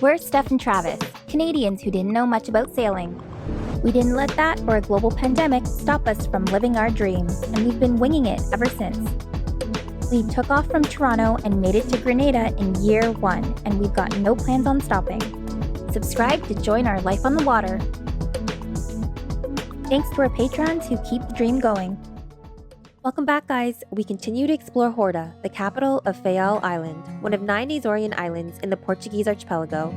We're Steph and Travis, Canadians who didn't know much about sailing. We didn't let that or a global pandemic stop us from living our dreams, and we've been winging it ever since. We took off from Toronto and made it to Grenada in year 1, and we've got no plans on stopping. Subscribe to join our life on the water. Thanks to our patrons who keep the dream going. Welcome back, guys. We continue to explore Horta, the capital of Faiail Island, one of 9 Azorian islands in the Portuguese archipelago.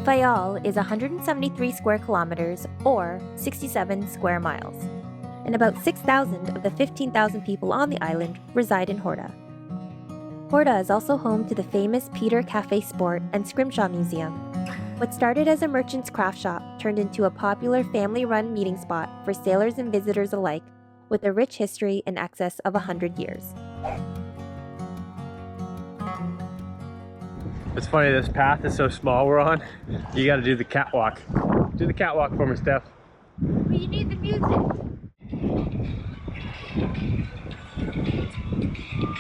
Faiail is 173 square kilometers, or 67 square miles, and about 6,000 of the 15,000 people on the island reside in Horta. Horta is also home to the famous Peter Cafe Sport and Scrimshaw Museum. What started as a merchant's craft shop turned into a popular family-run meeting spot for sailors and visitors alike, with a rich history in excess of 100 years. It's funny, this path is so small we're on. You gotta do the catwalk. Do the catwalk for me, Steph. But you need the music.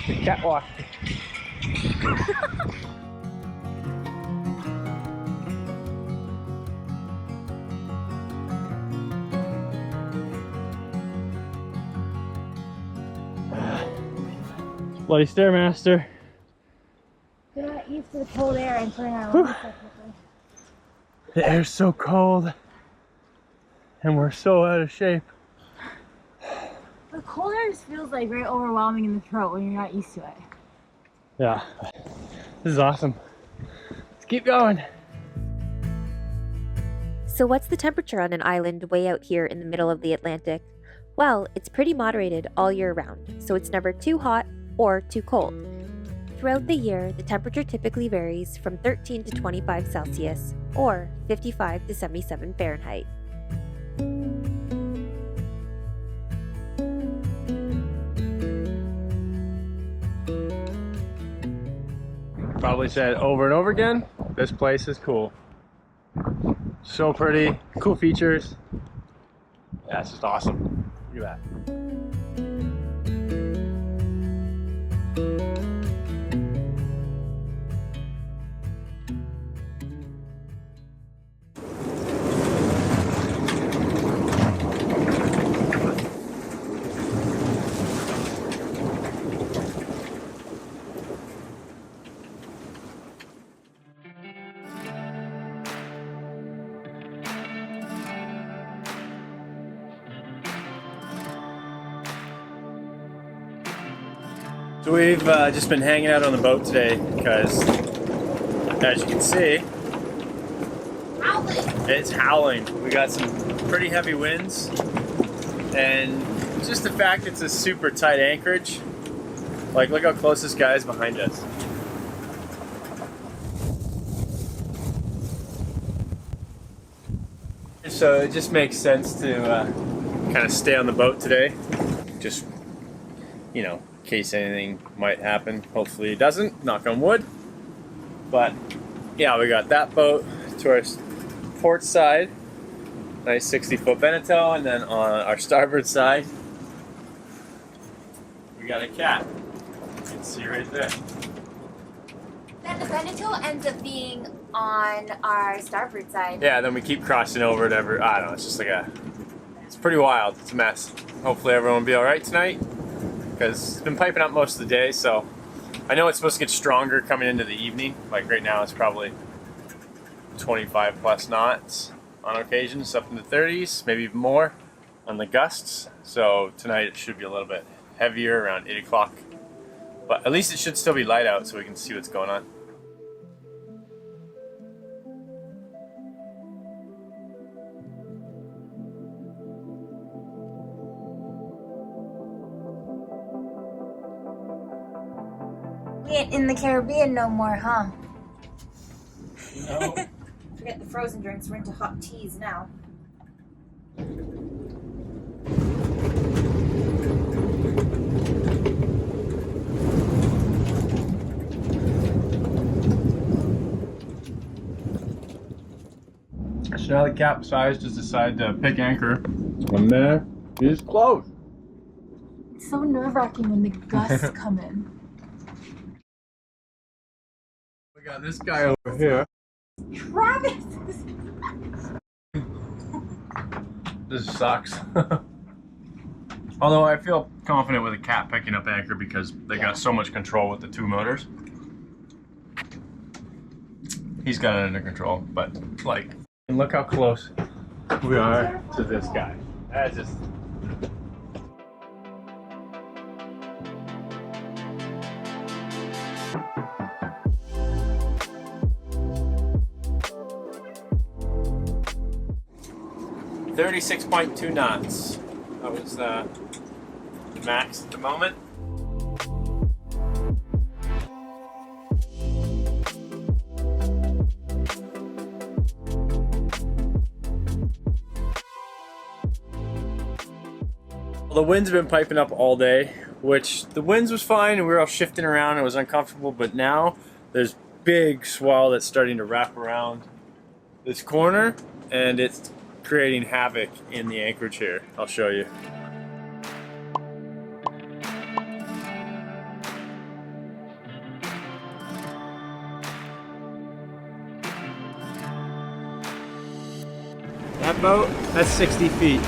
The catwalk. Bloody Stairmaster. We're not used to the cold air and putting our lungs technically. The air's so cold and we're so out of shape. The cold air just feels like very overwhelming in the throat when you're not used to it. Yeah, this is awesome. Let's keep going. So what's the temperature on an island way out here in the middle of the Atlantic? Well, it's pretty moderated all year round, so it's never too hot or too cold. Throughout the year, the temperature typically varies from 13 to 25 Celsius, or 55 to 77 Fahrenheit. Probably said over and over again, this place is cool. So pretty, cool features. Yeah, it's just awesome. Look at that. So we've just been hanging out on the boat today because, as you can see, it's howling. We got some pretty heavy winds, and just the fact it's a super tight anchorage. Like, look how close this guy is behind us. So it just makes sense to kind of stay on the boat today. Just, you know, in case anything might happen. Hopefully it doesn't, knock on wood. But yeah, we got that boat to our port side, nice 60-foot Veneto, and then on our starboard side we got a cat. You can see right there. Then the Veneto ends up being on our starboard side. Yeah, then we keep crossing over it ever. I don't know, it's just like it's pretty wild. It's a mess. Hopefully everyone will be alright tonight, because it's been piping up most of the day, so I know it's supposed to get stronger coming into the evening. Like right now it's probably 25 plus knots on occasions, up in the 30s, maybe even more on the gusts. So tonight it should be a little bit heavier around 8 o'clock. But at least it should still be light out so we can see what's going on. We ain't in the Caribbean no more, huh? No. Forget the frozen drinks, we're into hot teas now. So now the capsized just decided to pick anchor. And there is closed. It's so nerve-wracking when the gusts come in. We got this guy over here. Travis! This sucks. Although I feel confident with a cat picking up anchor because they got so much control with the 2 motors. He's got it under control, but like, and look how close we are to this guy. That's just. $36.2 knots. That was the max at the moment. Well, the wind's been piping up all day, which the winds was fine and we were all shifting around. It was uncomfortable, but now there's big swell that's starting to wrap around this corner and it's creating havoc in the anchorage here. I'll show you. That boat, that's 60 feet.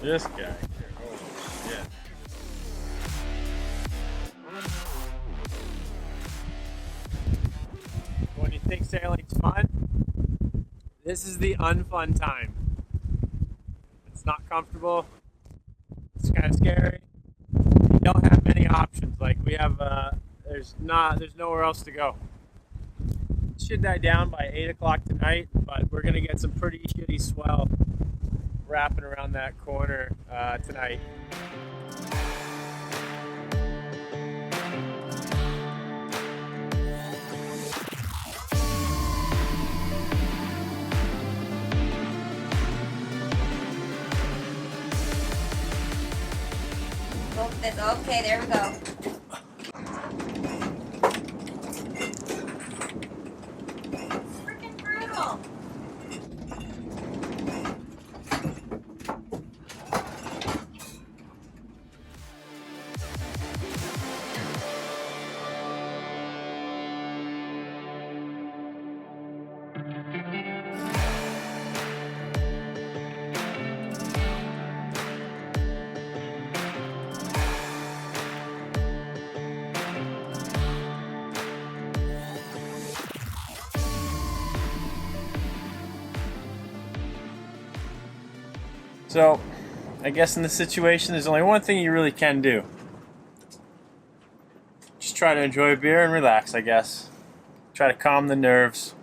This guy here, holy shit. When you think sailing's fun, this is the unfun time. It's not comfortable, it's kind of scary. You don't have many options, like we have, there's nowhere else to go. It should die down by 8 o'clock tonight, but we're gonna get some pretty shitty swell wrapping around that corner tonight. Go with this. Okay, there we go. Freaking brutal. So, I guess in this situation, there's only one thing you really can do. Just try to enjoy a beer and relax, I guess. Try to calm the nerves.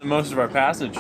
Most of our passage.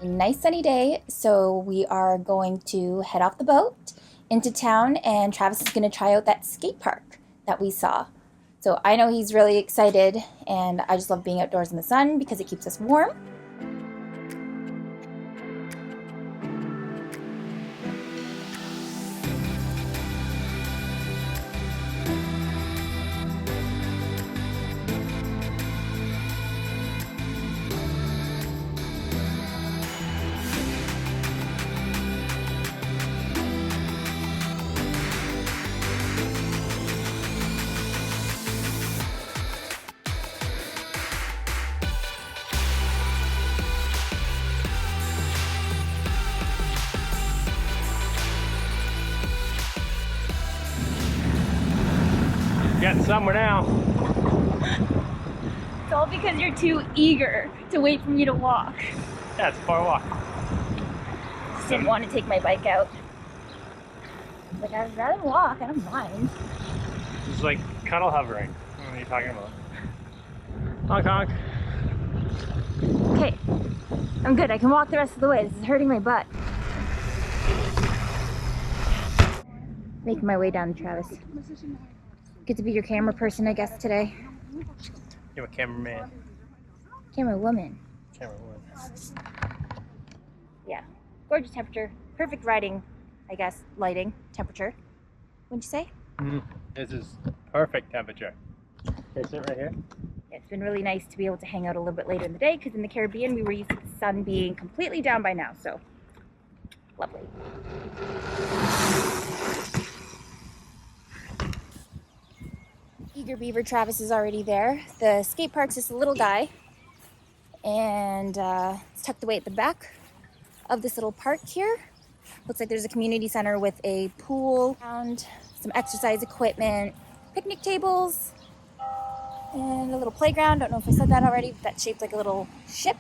A nice sunny day, so we are going to head off the boat into town, and Travis is going to try out that skate park that we saw. So I know he's really excited, and I just love being outdoors in the sun because it keeps us warm. Getting somewhere now. It's all because you're too eager to wait for me to walk. Yeah, it's a far walk. Just didn't want to take my bike out. Like, I'd rather walk, I don't mind. It's like cuddle hovering. What are you talking about? Honk honk. Okay, I'm good. I can walk the rest of the way. This is hurting my butt. Making my way down, Travis. Good to be your camera person, I guess, today. You're a cameraman. Camera woman. Camera woman. Yeah. Gorgeous temperature. Perfect riding, I guess, lighting temperature. Wouldn't you say? This is perfect temperature. Okay, sit right here. It's been really nice to be able to hang out a little bit later in the day because in the Caribbean we were used to the sun being completely down by now, so lovely. Eager Beaver Travis is already there. The skate park's just a little guy, and it's tucked away at the back of this little park here. Looks like there's a community center with a pool and some exercise equipment, picnic tables, and a little playground. Don't know if I said that already, but that's shaped like a little ship.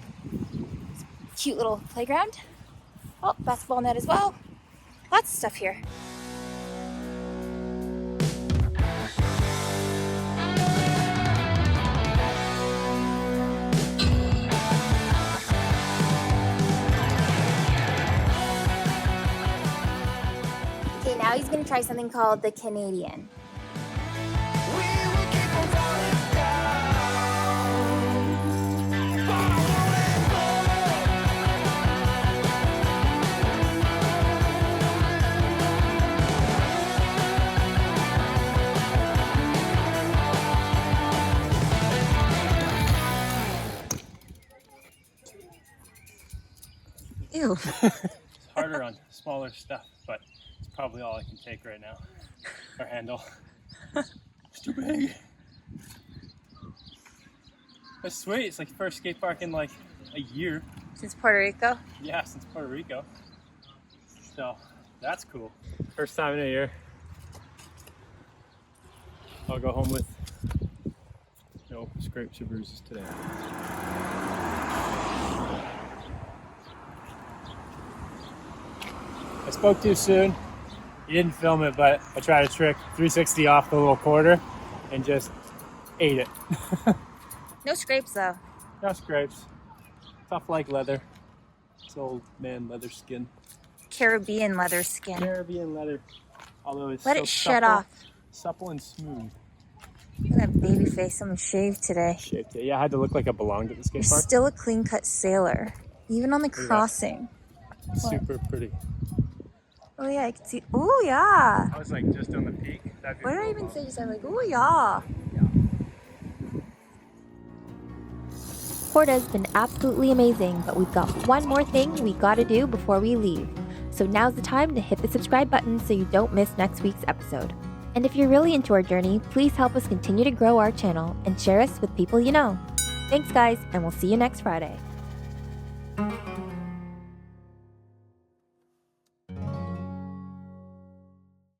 Cute little playground. Oh, basketball net as well. Lots of stuff here. Okay, now he's gonna try something called the Canadian. Ew. It's harder on smaller stuff, but it's probably all I can take right now. Or handle. It's too big. It's sweet. It's like the first skate park in like a year. Since Puerto Rico? Yeah, since Puerto Rico. So that's cool. First time in a year. I'll go home with no scrapes or bruises today. I spoke too soon. You didn't film it, but I tried a trick 360 off the little quarter and just ate it. No scrapes though. No scrapes. Tough like leather. It's old man leather skin. Caribbean leather skin. Caribbean leather. Although it's Let so it shed off. Supple and smooth. Look at that baby face. Someone shaved today. Shaped it. Yeah, I had to look like I belonged at the skate You're park. still a clean-cut sailor. Even on the crossing. Super pretty. Oh yeah, I can see. Oh yeah. I was like just on the peak. What did I even say? Just I'm like, oh yeah. Horta's been absolutely amazing, but we've got one more thing we gotta do before we leave. So now's the time to hit the subscribe button so you don't miss next week's episode. And if you're really into our journey, please help us continue to grow our channel and share us with people you know. Thanks guys, and we'll see you next Friday.